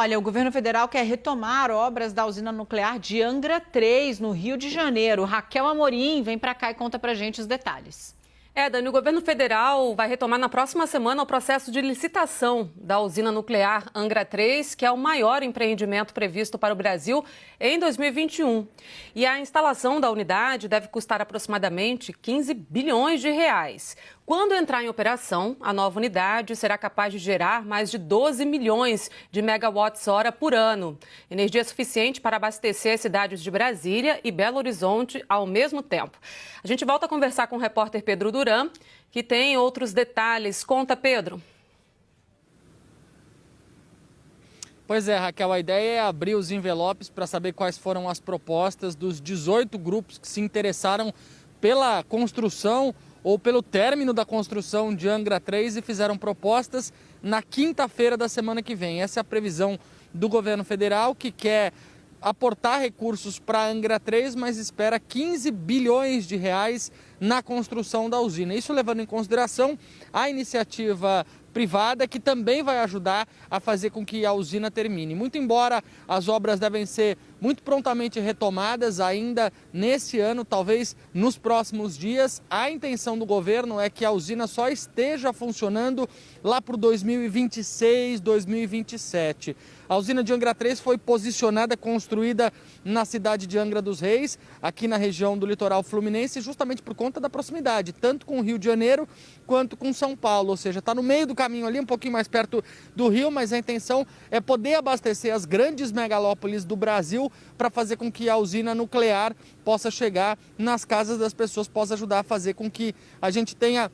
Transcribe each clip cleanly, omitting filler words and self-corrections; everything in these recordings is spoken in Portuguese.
Olha, o governo federal quer retomar obras da usina nuclear de Angra 3, no Rio de Janeiro. Raquel Amorim vem para cá e conta pra gente os detalhes. Dani, o governo federal vai retomar na próxima semana o processo de licitação da usina nuclear Angra 3, que é o maior empreendimento previsto para o Brasil em 2021. E a instalação da unidade deve custar aproximadamente 15 bilhões de reais. Quando entrar em operação, a nova unidade será capaz de gerar mais de 12 milhões de megawatts-hora por ano. Energia suficiente para abastecer as cidades de Brasília e Belo Horizonte ao mesmo tempo. A gente volta a conversar com o repórter Pedro Duran, que tem outros detalhes. Conta, Pedro. Pois é, Raquel, a ideia é abrir os envelopes para saber quais foram as propostas dos 18 grupos que se interessaram pela construção ou pelo término da construção de Angra 3 e fizeram propostas na quinta-feira da semana que vem. Essa é a previsão do governo federal, que quer aportar recursos para Angra 3, mas espera 15 bilhões de reais na construção da usina. Isso levando em consideração a iniciativa privada, que também vai ajudar a fazer com que a usina termine. Muito embora as obras devem ser muito prontamente retomadas ainda nesse ano, talvez nos próximos dias, a intenção do governo é que a usina só esteja funcionando lá para 2026, 2027. A usina de Angra 3 foi posicionada, construída na cidade de Angra dos Reis, aqui na região do litoral fluminense, justamente por conta da proximidade, tanto com o Rio de Janeiro quanto com São Paulo, ou seja, está no meio do caminho ali, um pouquinho mais perto do Rio, mas a intenção é poder abastecer as grandes megalópolis do Brasil para fazer com que a usina nuclear possa chegar nas casas das pessoas, possa ajudar a fazer com que a gente tenha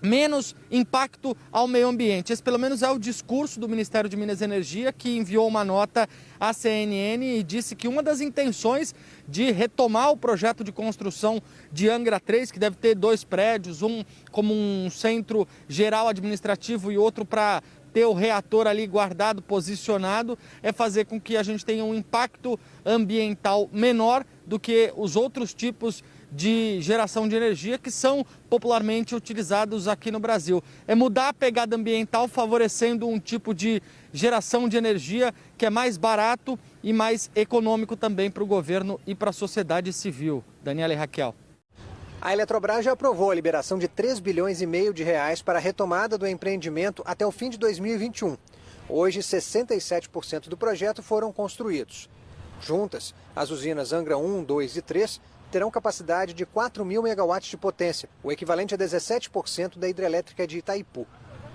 menos impacto ao meio ambiente. Esse pelo menos é o discurso do Ministério de Minas e Energia, que enviou uma nota à CNN e disse que uma das intenções de retomar o projeto de construção de Angra 3, que deve ter 2 prédios, um como um centro geral administrativo e outro para ter o reator ali guardado, posicionado, é fazer com que a gente tenha um impacto ambiental menor do que os outros tipos de geração de energia que são popularmente utilizados aqui no Brasil. É mudar a pegada ambiental, favorecendo um tipo de geração de energia que é mais barato e mais econômico também para o governo e para a sociedade civil. Daniela e Raquel. A Eletrobras já aprovou a liberação de 3 bilhões e meio de reais para a retomada do empreendimento até o fim de 2021. Hoje, 67% do projeto foram construídos. Juntas, as usinas Angra 1, 2 e 3 terão capacidade de 4 mil megawatts de potência, o equivalente a 17% da hidrelétrica de Itaipu.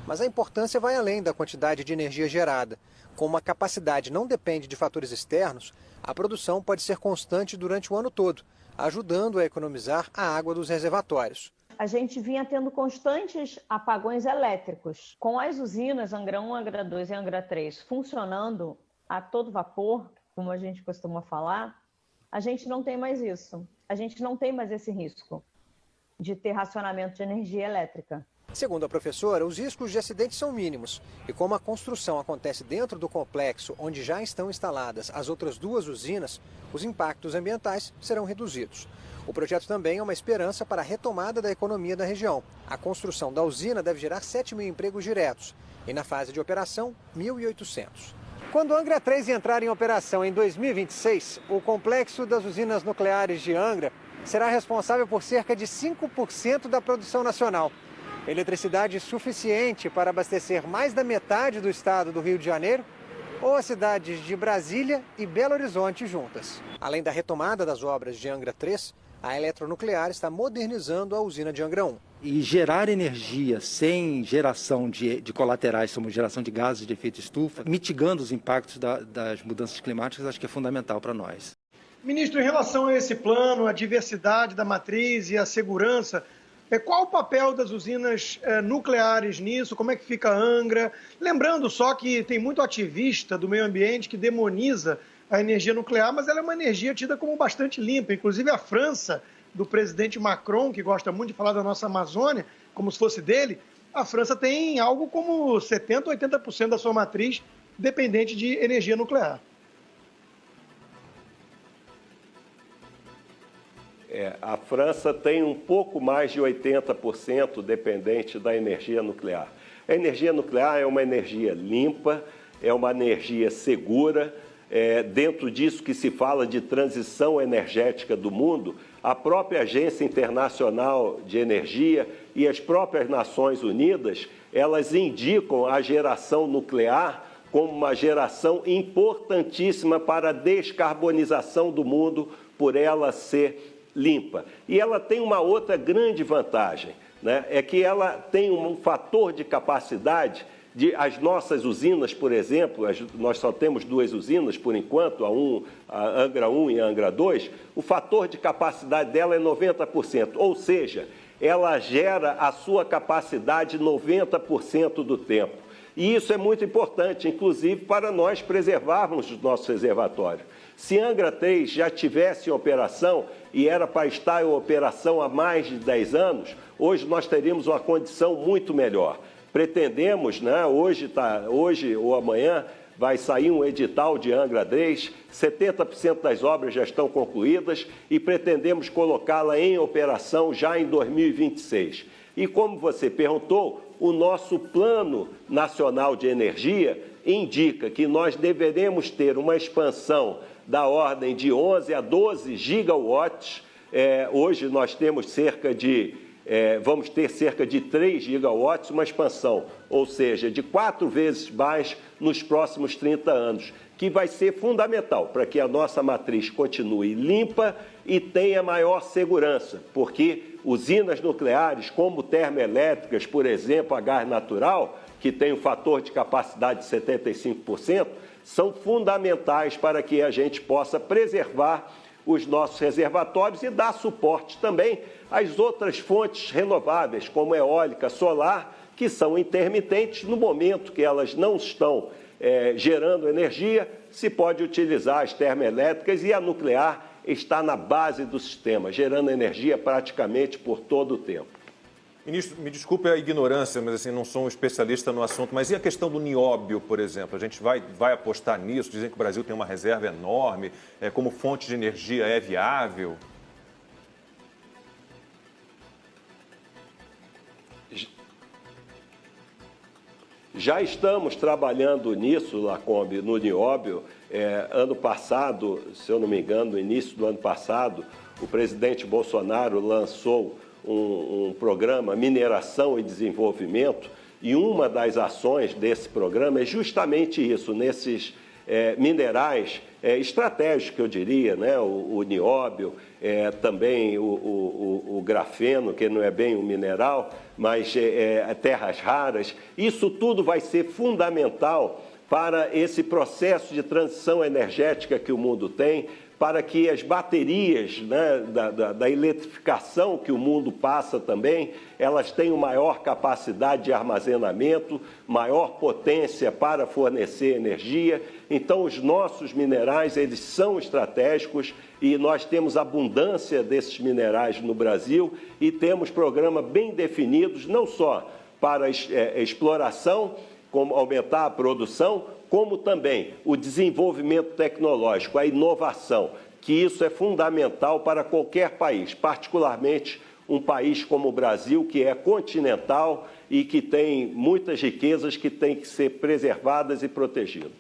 Mas a importância vai além da quantidade de energia gerada. Como a capacidade não depende de fatores externos, a produção pode ser constante durante o ano todo, ajudando a economizar a água dos reservatórios. A gente vinha tendo constantes apagões elétricos. Com as usinas Angra 1, Angra 2 e Angra 3 funcionando a todo vapor, como a gente costuma falar, a gente não tem mais isso. A gente não tem mais esse risco de ter racionamento de energia elétrica. Segundo a professora, os riscos de acidentes são mínimos. E como a construção acontece dentro do complexo onde já estão instaladas as outras 2 usinas, os impactos ambientais serão reduzidos. O projeto também é uma esperança para a retomada da economia da região. A construção da usina deve gerar 7 mil empregos diretos e, na fase de operação, 1.800. Quando Angra 3 entrar em operação em 2026, o complexo das usinas nucleares de Angra será responsável por cerca de 5% da produção nacional. Eletricidade suficiente para abastecer mais da metade do estado do Rio de Janeiro ou as cidades de Brasília e Belo Horizonte juntas. Além da retomada das obras de Angra 3, a Eletronuclear está modernizando a usina de Angra 1. E gerar energia sem geração de colaterais, como geração de gases de efeito estufa, mitigando os impactos das mudanças climáticas, acho que é fundamental para nós. Ministro, em relação a esse plano, a diversidade da matriz e a segurança, qual o papel das usinas nucleares nisso? Como é que fica a Angra? Lembrando só que tem muito ativista do meio ambiente que demoniza a energia nuclear, mas ela é uma energia tida como bastante limpa. Inclusive a França, do presidente Macron, que gosta muito de falar da nossa Amazônia, como se fosse dele, a França tem algo como 70%, 80% da sua matriz dependente de energia nuclear. A França tem um pouco mais de 80% dependente da energia nuclear. A energia nuclear é uma energia limpa, é uma energia segura. Dentro disso que se fala de transição energética do mundo, a própria Agência Internacional de Energia e as próprias Nações Unidas, elas indicam a geração nuclear como uma geração importantíssima para a descarbonização do mundo, por ela ser limpa. E ela tem uma outra grande vantagem, né? É que ela tem um fator de capacidade. As nossas usinas, por exemplo, nós só temos 2 usinas por enquanto, a Angra 1 e a Angra 2, o fator de capacidade dela é 90%, ou seja, ela gera a sua capacidade 90% do tempo. E isso é muito importante, inclusive, para nós preservarmos os nossos reservatórios. Se Angra 3 já tivesse em operação e era para estar em operação há mais de 10 anos, hoje nós teríamos uma condição muito melhor. Pretendemos, né, hoje ou amanhã, vai sair um edital de Angra 3, 70% das obras já estão concluídas e pretendemos colocá-la em operação já em 2026. E como você perguntou, o nosso Plano Nacional de Energia indica que nós deveremos ter uma expansão da ordem de 11 a 12 gigawatts. Hoje nós temos vamos ter cerca de 3 gigawatts, uma expansão, ou seja, de 4 vezes mais nos próximos 30 anos, que vai ser fundamental para que a nossa matriz continue limpa e tenha maior segurança, porque usinas nucleares, como termoelétricas, por exemplo, a gás natural, que tem um fator de capacidade de 75%, são fundamentais para que a gente possa preservar os nossos reservatórios e dar suporte também às outras fontes renováveis, como eólica, solar, que são intermitentes. No momento que elas não estão gerando energia, se pode utilizar as termoelétricas e a nuclear está na base do sistema, gerando energia praticamente por todo o tempo. Ministro, me desculpe a ignorância, mas assim, não sou um especialista no assunto, mas e a questão do nióbio, por exemplo? A gente vai apostar nisso? Dizem que o Brasil tem uma reserva enorme, como fonte de energia é viável? Já estamos trabalhando nisso, Lacombe, no nióbio. Ano passado, se eu não me engano, no início do ano passado, o presidente Bolsonaro lançou um programa Mineração e Desenvolvimento, e uma das ações desse programa é justamente isso, nesses minerais estratégicos, eu diria, né? O nióbio, também o grafeno, que não é bem um mineral, mas terras raras. Isso tudo vai ser fundamental para esse processo de transição energética que o mundo tem, para que as baterias, né, da eletrificação que o mundo passa também, elas tenham maior capacidade de armazenamento, maior potência para fornecer energia. Então, os nossos minerais, eles são estratégicos e nós temos abundância desses minerais no Brasil e temos programas bem definidos, não só para exploração, como aumentar a produção, como também o desenvolvimento tecnológico, a inovação, que isso é fundamental para qualquer país, particularmente um país como o Brasil, que é continental e que tem muitas riquezas que têm que ser preservadas e protegidas.